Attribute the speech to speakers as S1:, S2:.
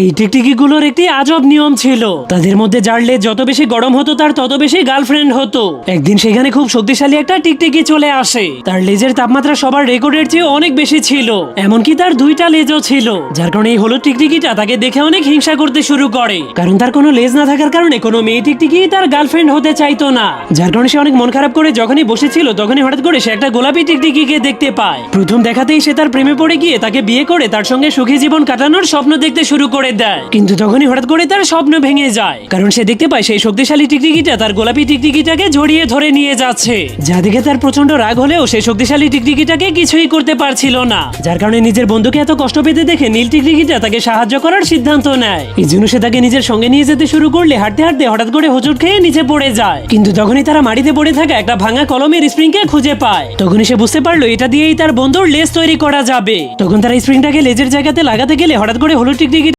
S1: এই টিকটিকিগুলোর একটি আজব নিয়ম ছিল, তাদের মধ্যে যার লেজ যত বেশি গরম হতো তার তত বেশি গার্লফ্রেন্ড হতো। একদিন সেখানে খুব শক্তিশালী একটা টিকটিকি চলে আসে। তার লেজের তাপমাত্রা সবার রেকর্ডের চেয়ে অনেক বেশি ছিল, এমনকি তার দুইটা লেজও ছিল, যার কারণে এই হলুদ টিকটিকিটা তাকে দেখে অনেক হিংসা করতে শুরু করে। কারণ তার কোনো লেজ না থাকার কারণে কোনো মেয়ে টিকটিকি তার গার্লফ্রেন্ড হতে চাইতো না, যার কারণে সে অনেক মন খারাপ করে যখনই বসেছিল তখনই হঠাৎ করে সে একটা গোলাপি টিকটিকিকে দেখতে পায়। প্রথম দেখাতেই সে তার প্রেমে পড়ে গিয়ে তাকে বিয়ে করে তার সঙ্গে সুখী জীবন কাটানোর স্বপ্ন দেখতে শুরু করে দেয়। কিন্তু তখনই হঠাৎ করে তার স্বপ্ন ভেঙে যায়, কারণ সে দেখতে পায় সেই শক্তিশালী টিকটিকিটা তার গোলাপি টিকটিকিটাকে জড়িয়ে ধরে নিয়ে যাচ্ছে, যা দেখে তার প্রচন্ড রাগ হলেও সেই শক্তিশালী টিকটিকিটাকে কিছুই করতে পারছিল না। যার কারণে নিজের বন্ধুকে এত কষ্ট পেতে দেখে নীল টিকটিকিটা তাকে সাহায্য করার সিদ্ধান্ত নেয়। এই জন্য সে তাকে নিজের সঙ্গে নিয়ে যেতে শুরু করলে হাঁটতে হাঁটতে হঠাৎ করে হোঁচট খেয়ে নিচে পড়ে যায়। কিন্তু তখনই তারা মাটিতে পড়ে থাকা একটা ভাঙা কলমের স্প্রিংকে খুঁজে পায়। তখনই সে বুঝতে পারলো এটা দিয়েই তার বন্ধুর লেজ তৈরি করা যাবে। তখন তারা স্প্রিংটাকে লেজের জায়গাতে লাগাতে গেলে হঠাৎ করে হলুদ টিকটিকি